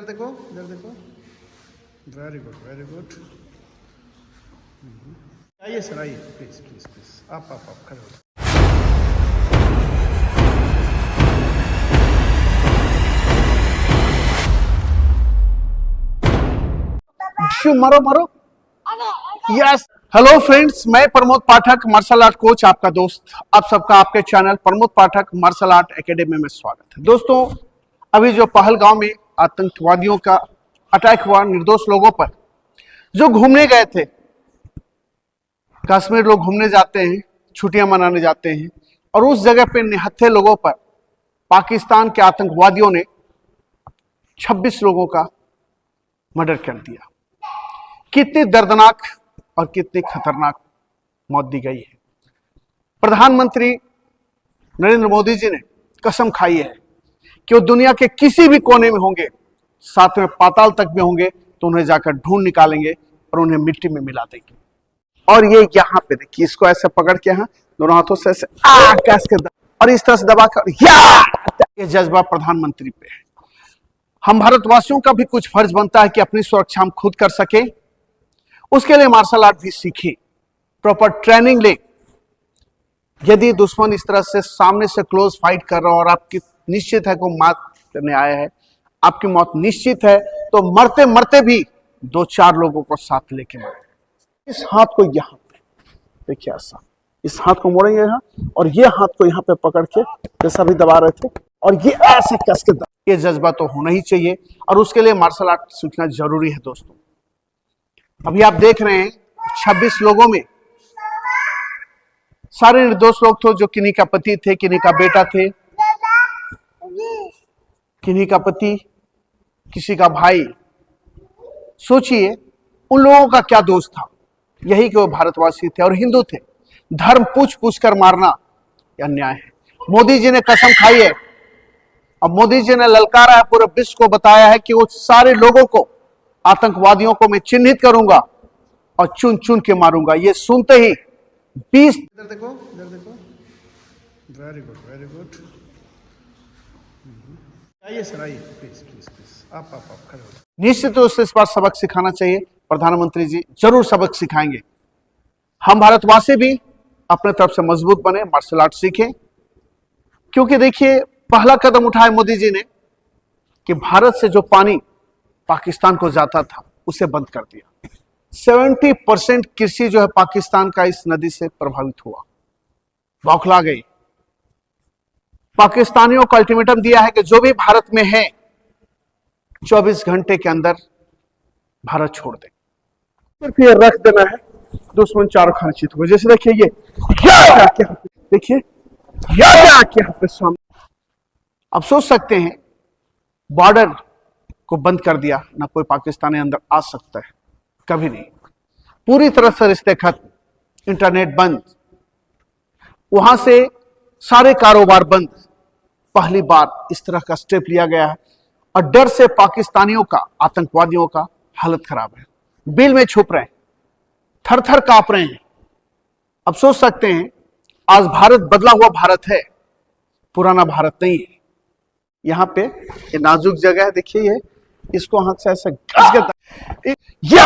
देखो, इधर देखो। Very good, very good. आइए सर, आइए, प्लीज प्लीज प्लीज। आप खड़े हो। मारो मारो। यस। हेलो फ्रेंड्स, मैं प्रमोद पाठक, मार्शल आर्ट कोच, आपका दोस्त। आप सबका आपके चैनल प्रमोद पाठक मार्शल आर्ट एकेडमी में स्वागत है। दोस्तों, अभी जो पहलगांव में आतंकवादियों का अटैक हुआ निर्दोष लोगों पर, जो घूमने गए थे, कश्मीर लोग घूमने जाते हैं, छुट्टियां मनाने जाते हैं, और उस जगह पे निहत्थे लोगों पर पाकिस्तान के आतंकवादियों ने 26 लोगों का मर्डर कर दिया। कितनी दर्दनाक और कितनी खतरनाक मौत दी गई है। प्रधानमंत्री नरेंद्र मोदी जी ने कसम खाई है कि वो दुनिया के किसी भी कोने में होंगे, साथ में पाताल तक भी होंगे, तो उन्हें जाकर ढूंढ निकालेंगे और उन्हें मिट्टी में मिला देंगे। और ये यहाँ पे देखिए, इसको ऐसे पकड़ के, यहाँ दोनों हाथों से ऐसे कस के और इस तरह से दबा कर, ये जज्बा प्रधानमंत्री पे है। हम भारतवासियों का भी कुछ फर्ज बनता है कि अपनी सुरक्षा हम खुद कर सके। उसके लिए मार्शल आर्ट भी सीखें, प्रॉपर ट्रेनिंग ले। यदि दुश्मन इस तरह से सामने से क्लोज फाइट कर रहा हो और आपकी निश्चित है को मात करने आया है, आपकी मौत निश्चित है, तो मरते मरते भी 2-4 लोगों को साथ लेके मरे। इस हाथ को यहाँ पे देखिए, ऐसा इस हाथ को मोड़ेंगे यहाँ, और ये हाथ को यहाँ पे पकड़ के जैसा भी दबा रहे थे, और ये ऐसे कस के ये जज्बा तो होना ही चाहिए, और उसके लिए मार्शल आर्ट सीखना जरूरी है। दोस्तों, अभी आप देख रहे हैं 26 लोगों में सारे निर्दोष लोग थे, जो किन्हीं का पति थे, किन्हीं का बेटा थे, किन्हीं का पति, किसी का भाई। सोचिए उन लोगों का क्या दोष था, यही कि वो भारतवासी थे और हिंदू थे। धर्म पूछ पूछ कर मारना यह अन्याय है। मोदी जी ने कसम खाई है, अब मोदी जी ने ललकारा है, पूरे विश्व को बताया है कि वो सारे लोगों को, आतंकवादियों को मैं चिन्हित करूंगा और चुन चुन के मारूंगा। ये सुनते ही 20 इधर देखो, इधर देखो। Very good, very good. आइए सर, आइए, प्लीज प्लीज प्लीज। आप खड़े हो। निश्चित रूप से इस बार सबक सिखाना चाहिए। प्रधानमंत्री जी जरूर सबक सिखाएंगे। हम भारतवासी भी अपने तरफ से मजबूत बने, मार्शल आर्ट सीखें, क्योंकि देखिए पहला कदम उठाया मोदी जी ने कि भारत से जो पानी पाकिस्तान को जाता था उसे बंद कर दिया। 70% कृषि जो है पाकिस्तान का इस नदी से प्रभावित हुआ। बौखला गई। पाकिस्तानियों को अल्टीमेटम दिया है कि जो भी भारत में है 24 घंटे के अंदर भारत छोड़ दे, सिर्फ ये रख देना है, दुश्मन चारों खाने चित हुए। जैसे देखिए ये देखिए यहाँ पे सामने। अब सोच सकते हैं, बॉर्डर को बंद कर दिया, ना कोई पाकिस्तानी अंदर आ सकता है, कभी नहीं। पूरी तरह से रिश्ते खत्म, इंटरनेट बंद, वहां से सारे कारोबार बंद। पहली बार इस तरह का स्टेप लिया गया है, और डर से पाकिस्तानियों का, आतंकवादियों का हालत खराब है। बिल में छुप रहे हैं, थर थर कांप रहे हैं। अब सोच सकते हैं, आज भारत बदला हुआ भारत है, पुराना भारत नहीं है। यहाँ पे ये नाजुक जगह है, देखिए ये, इसको हाथ से ऐसे घस के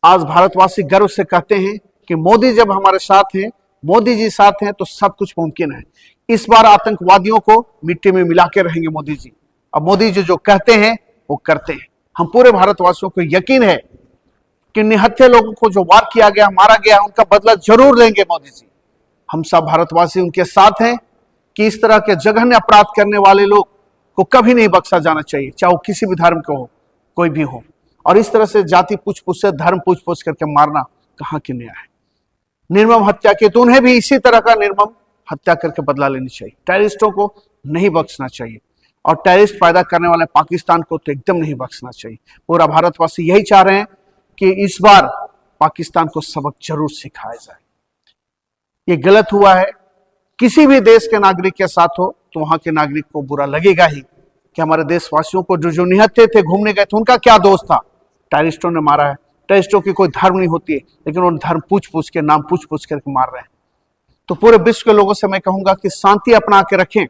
आज भारतवासी गर्व से कहते हैं कि मोदी जब हमारे साथ हैं, मोदी जी साथ हैं, तो सब कुछ मुमकिन है। इस बार आतंकवादियों को मिट्टी में मिला के रहेंगे मोदी जी। अब मोदी जी जो कहते हैं वो करते हैं। हम पूरे भारतवासियों को यकीन है कि निहत्थे लोगों को जो वार किया गया, मारा गया, उनका बदला जरूर लेंगे मोदी जी। हम सब भारतवासी उनके साथ हैं कि इस तरह के जघन्य अपराध करने वाले लोग को कभी नहीं बख्शा जाना चाहिए, चाहे वो किसी भी धर्म के हो, कोई भी हो। और इस तरह से जाति पूछ पूछ से, धर्म पूछ पूछ करके मारना कहाँ की न्याय है। निर्मम हत्या की तो उन्हें भी इसी तरह का निर्मम हत्या करके बदला लेनी चाहिए। टेररिस्टों को नहीं बख्शना चाहिए, और टेररिस्ट पैदा करने वाले पाकिस्तान को तो एकदम नहीं बख्शना चाहिए। पूरा भारतवासी यही चाह रहे हैं कि इस बार पाकिस्तान को सबक जरूर सिखाया जाए। ये गलत हुआ है, किसी भी देश के नागरिक के साथ हो तो वहां के नागरिक को बुरा लगेगा ही कि हमारे देशवासियों को जो निहत्थे थे, घूमने गए थे, उनका क्या दोष था, टेररिस्टों ने मारा है। टेररिस्टों की कोई धर्म नहीं होती है, लेकिन वो धर्म पूछ पूछ के, नाम पूछ पूछ करके मार रहे हैं। तो पूरे विश्व के लोगों से मैं कहूंगा कि शांति अपना के रखें,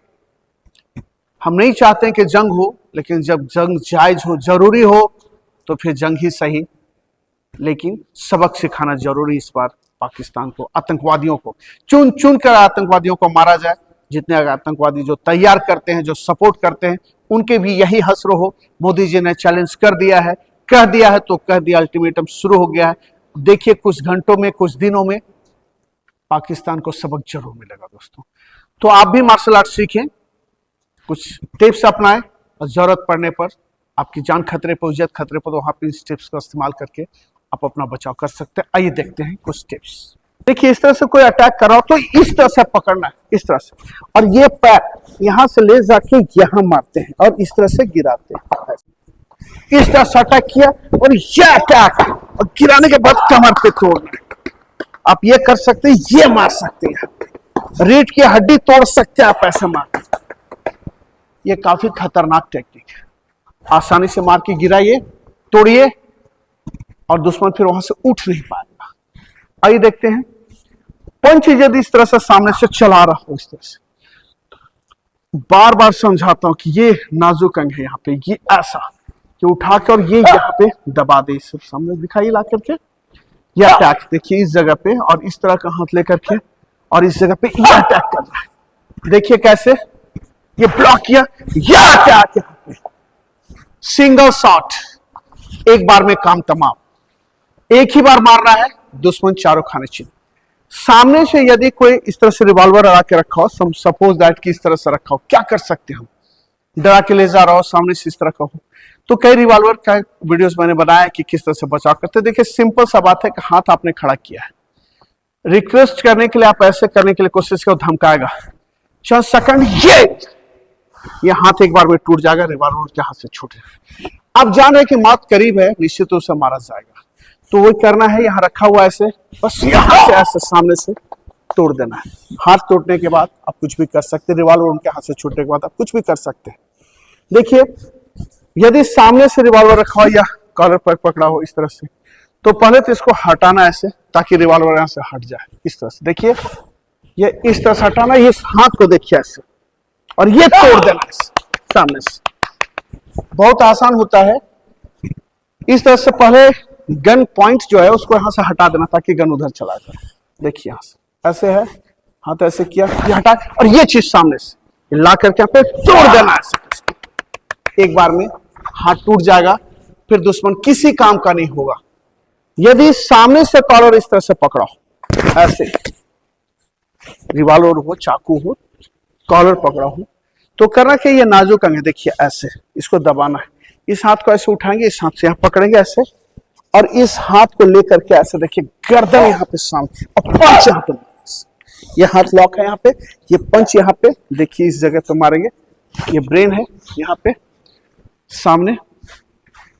हम नहीं चाहते कि जंग हो, लेकिन जब जंग जायज हो, जरूरी हो, तो फिर जंग ही सही, लेकिन सबक सिखाना जरूरी इस बार पाकिस्तान को। आतंकवादियों को चुन चुन कर आतंकवादियों को मारा जाए। जितने आतंकवादी जो तैयार करते हैं, जो सपोर्ट करते हैं, उनके भी यही हसर हो। मोदी जी ने चैलेंज कर दिया है, कह दिया है तो कह दिया, अल्टीमेटम शुरू हो गया है। देखिए कुछ घंटों में, कुछ दिनों में पाकिस्तान को सबक जरूर मिलेगा दोस्तों। तो आप भी मार्शल आर्ट सीखें, कुछ टिप्स अपनाएं, और जरूरत पड़ने पर, आपकी जान खतरे पर, इज्जत खतरे पर, तो वहां पर इस टिप्स का इस्तेमाल करके आप अपना बचाव कर सकते हैं। आइए देखते हैं कुछ टिप्स। देखिए इस तरह से कोई अटैक कर रहा हो तो इस तरह से पकड़ना है, इस तरह से, और ये पैर यहां से ले जाके यहां मारते हैं और इस तरह से गिराते हैं। इस तरह से अटैक किया और ये अटैक, और गिराने के बाद कमर पे तोड़ना। आप ये कर सकते हैं, ये मार सकते हैं, रीढ़ की हड्डी तोड़ सकते हैं आप ऐसे मार। ये काफी खतरनाक टेक्निक है। आसानी से मार के गिराइए, तोड़िए, और दुश्मन फिर वहां से उठ नहीं पाएगा। आइए देखते हैं। पंच यदि इस तरह से सामने से चला रहा हो, इस तरह से, बार बार समझाता हूं कि ये नाजुक अंग है, यहाँ पे ये ऐसा कि उठा कर ये यहाँ पे दबा दे। सिर्फ सामने दिखाई ला करके ये अटैक देखिए इस जगह पे, और इस तरह का हाथ लेकर के, और इस जगह पे ये अटैक कर रहा है। देखिए कैसे ये ब्लॉक किया, ये अटैक यहाँ पे, सिंगल शॉट, एक बार में काम तमाम। एक ही बार मारना है, दुश्मन चारों खाने चाहिए। सामने से यदि कोई इस तरह से रिवॉल्वर लगा के रखा हो, सपोज दैट कि इस तरह से रखा हो, क्या कर सकते हैं हम? डरा के ले जा रहा हो, सामने से इस तरह का हो, तो कई रिवॉल्वर का वीडियोस मैंने बनाया कि किस तरह से बचाव करते हैं। देखिए सिंपल सा बात है कि हाथ आपने खड़ा किया है, रिक्वेस्ट करने के लिए आप ऐसे करने के लिए कोशिश करो, धमकाएगा, चल सेकंड, ये हाथ एक बार में टूट जाएगा, रिवॉल्वर के हाथ से छूटे। आप जान रहे कि मौत करीब है, निश्चित रूप से मारा जाएगा, तो वही करना है। यहाँ रखा हुआ ऐसे, बस यहाँ से ऐसे सामने से तोड़ देना है। हाथ तोड़ने के बाद आप कुछ भी कर सकते हैं, रिवॉल्वर उनके हाथ से छूटने के बाद आप कुछ भी कर सकते हैं। देखिए यदि सामने से रिवॉल्वर रखा हो या कॉलर पर पकड़ा हो इस तरह से, तो पहले तो इसको हटाना ऐसे, ताकि रिवॉल्वर यहाँ से हट जाए। इस तरह से देखिए, ये इस तरह से हटाना, ये हाथ को देखिए ऐसे, और ये तोड़ देना सामने से। बहुत आसान होता है। इस तरह से पहले गन पॉइंट जो है उसको यहां से हटा देना, ताकि गन उधर चला जाए। देखिए यहां से ऐसे है, हाथ ऐसे किया, ये हटा, और ये चीज सामने से ला करके यहाँ पे तोड़ देना ऐसे। एक बार में हाथ टूट जाएगा, फिर दुश्मन किसी काम का नहीं होगा। यदि सामने से कॉलर इस तरह से पकड़ा हो, ऐसे रिवॉल्वर हो, चाकू हो, कॉलर पकड़ा हो, तो करना कि ये नाजुक अंग है, देखिए ऐसे इसको दबाना है। इस हाथ को ऐसे उठाएंगे, इस हाथ से यहाँ पकड़ेंगे ऐसे, और इस हाथ को लेकर के ऐसे देखिए गर्दन यहाँ पे सामने, और पंच यहाँ पे, ये हाथ लॉक है यहाँ पे, ये पंच यहाँ पे देखिए इस जगह पे मारेंगे। ये ब्रेन है यहाँ पे सामने,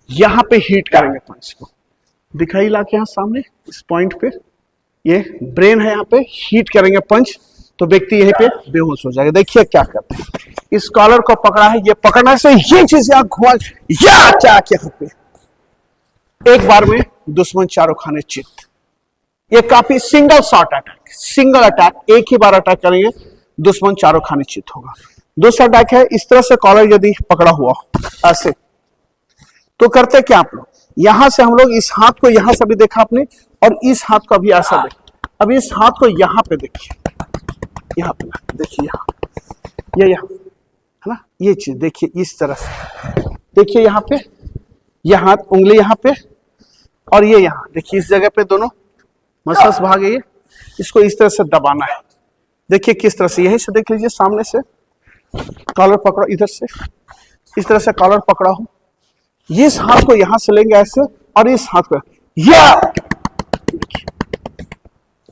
यहाँ पे हीट करेंगे पंच को, दिखाई ला के यहाँ सामने इस पॉइंट पे, ये ब्रेन है यहाँ पे, हीट करेंगे पंच, तो व्यक्ति यहीं पे बेहोश हो जाएगा। देखिए क्या करते हैं, इस कॉलर को पकड़ा है, ये पकड़ने से ये चीज यहाँ घुमा, या यहाँ पे एक बार में दुश्मन चारों खाने चित। ये काफी single shot attack, single attack, एक ही बार अटैक करेंगे, दुश्मन चारों खाने चित होगा। दूसरा अटैक है इस तरह से कॉलर यदि पकड़ा हुआ ऐसे, तो करते क्या आप लोग, यहां से हम लोग इस हाथ को यहां से भी देखा आपने, और इस हाथ को अभी ऐसा देखा। अब इस हाथ को यहां पे देखिए, यहाँ पे देखिए, यहाँ ये यहाँ है ना, ये चीज देखिए इस तरह से, देखिए यहाँ पे, ये हाथ उंगली यहाँ पे, और ये यहाँ देखिए इस जगह पे दोनों मसल्स भाग गई है, इसको इस तरह से दबाना है। देखिए किस तरह से, यही से देख लीजिए, सामने से कॉलर पकड़ो, इधर से इस तरह से कॉलर पकड़ा हो, ये इस हाथ को यहां से लेंगे ऐसे, और इस हाथ को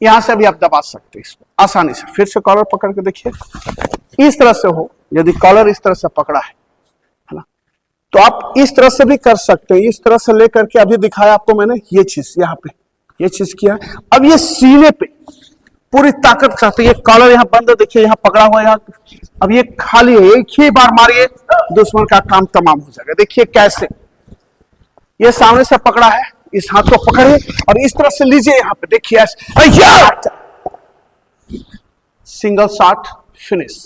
यहां से भी आप दबा सकते हैं इसको आसानी से। फिर से कॉलर पकड़ के देखिए, इस तरह से हो, यदि कॉलर इस तरह से पकड़ा है ना, तो आप इस तरह से भी कर सकते हैं। इस तरह से लेकर के अभी दिखाया आपको मैंने, ये चीज यहाँ पे, ये चीज किया। अब ये सीने पे पूरी ताकत चाहते, ये कॉलर यहाँ बंद है, देखिए यहाँ पकड़ा हुआ है, यहाँ अब ये खाली है, एक ही बार मारिए, दुश्मन का काम तमाम हो जाएगा। देखिए कैसे, ये सामने से पकड़ा है, इस हाथ को पकड़िए और इस तरह से लीजिए, यहाँ पे देखिए ऐसे, सिंगल शॉट फिनिश।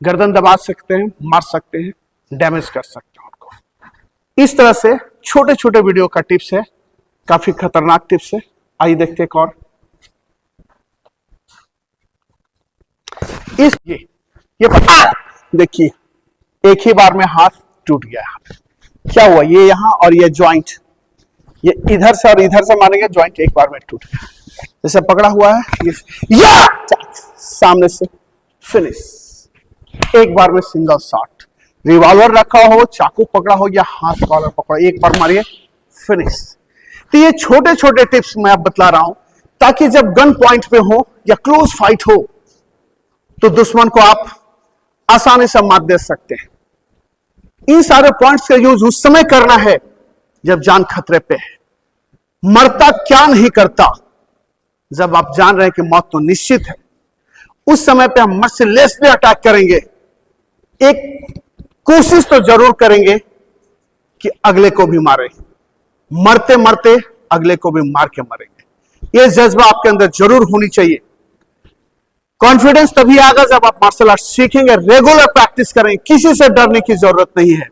गर्दन दबा सकते हैं, मार सकते हैं, डैमेज कर सकते हैं उनको। इस तरह से छोटे छोटे वीडियो का टिप्स है, काफी खतरनाक टिप्स है। आइए देखते हैं और इस ये देखिए, एक ही बार में हाथ टूट गया। क्या हुआ, ये यहां और ये जॉइंट, ये इधर से और इधर से मारेंगे, जॉइंट एक बार में टूट गया। जैसे पकड़ा हुआ है या सामने से फिनिश, एक बार में सिंगल शॉट। रिवॉल्वर रखा हो, चाकू पकड़ा हो या हाथ कॉलर पकड़ा, एक बार मारिए, फिनिश। तो ये छोटे छोटे टिप्स मैं अब बतला रहा हूं ताकि जब गन पॉइंट पे हो या क्लोज फाइट हो तो दुश्मन को आप आसानी से मात दे सकते हैं। इन सारे पॉइंट्स का यूज उस समय करना है जब जान खतरे पे है। मरता क्या नहीं करता, जब आप जान रहे हैं कि मौत तो निश्चित है, उस समय पे हम मर्सीलेसली अटैक करेंगे। एक कोशिश तो जरूर करेंगे कि अगले को भी मारे, मरते मरते अगले को भी मार के मरेंगे। यह जज्बा आपके अंदर जरूर होनी चाहिए। कॉन्फिडेंस तभी आएगा जब आप मार्शल आर्ट सीखेंगे, रेगुलर प्रैक्टिस करेंगे, किसी से डरने की जरूरत नहीं है।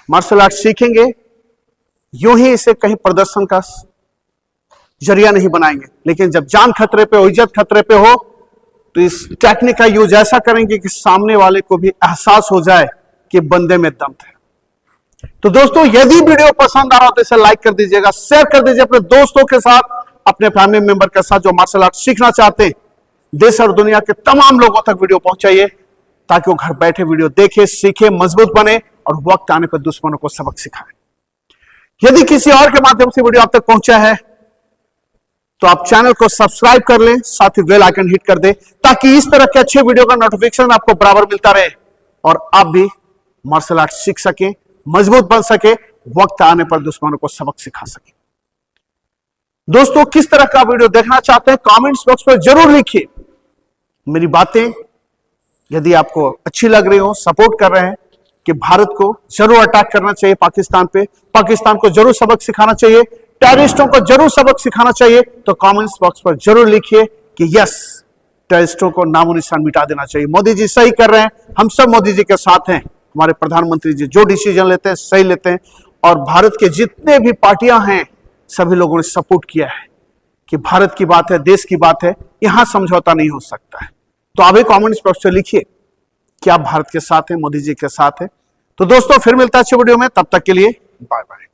मार्शल आर्ट सीखेंगे यूं ही इसे कहीं प्रदर्शन का जरिया नहीं बनाएंगे, लेकिन जब जान खतरे पे हो, इज्जत खतरे पे हो, तो इस टेक्निक का यूज ऐसा करेंगे कि सामने वाले को भी एहसास हो जाए कि बंदे में दम है। तो दोस्तों, यदि वीडियो पसंद आ रहा हो तो इसे लाइक कर दीजिएगा, शेयर कर दीजिए अपने दोस्तों के साथ, अपने फैमिली मेंबर के साथ जो मार्शल आर्ट सीखना चाहते हैं। देश और दुनिया के तमाम लोगों तक वीडियो पहुंचाइए ताकि वो घर बैठे वीडियो देखे, सीखे, मजबूत बने और वक्त आने पर दुश्मनों को सबक सिखाए। यदि किसी और के माध्यम से वीडियो आप तक पहुंचा है तो आप चैनल को सब्सक्राइब कर लें, साथ ही बेल आइकन हिट कर दें ताकि इस तरह के अच्छे वीडियो का नोटिफिकेशन आपको बराबर मिलता रहे और आप भी मार्शल आर्ट सीख सकें, मजबूत बन सके, वक्त आने पर दुश्मनों को सबक सिखा सके। दोस्तों, किस तरह का वीडियो देखना चाहते हैं कमेंट्स बॉक्स पर जरूर लिखिए। मेरी बातें यदि आपको अच्छी लग रही हो, सपोर्ट कर रहे हैं कि भारत को जरूर अटैक करना चाहिए पाकिस्तान पे, पाकिस्तान को जरूर सबक सिखाना चाहिए, टेररिस्टों को जरूर सबक सिखाना चाहिए, तो कमेंट्स बॉक्स पर जरूर लिखिए कि यस, टेररिस्टों को नामो निशान मिटा देना चाहिए। मोदी जी सही कर रहे हैं, हम सब मोदी जी के साथ हैं। हमारे प्रधानमंत्री जी जो डिसीजन लेते हैं सही लेते हैं और भारत के जितने भी पार्टियां हैं सभी लोगों ने सपोर्ट किया है कि भारत की बात है, देश की बात है, यहां समझौता नहीं हो सकता है। तो आप भी कमेंट्स बॉक्स में लिखिए कि आप भारत के साथ हैं, मोदी जी के साथ हैं। तो दोस्तों, फिर मिलता है अच्छे वीडियो में, तब तक के लिए बाय बाय।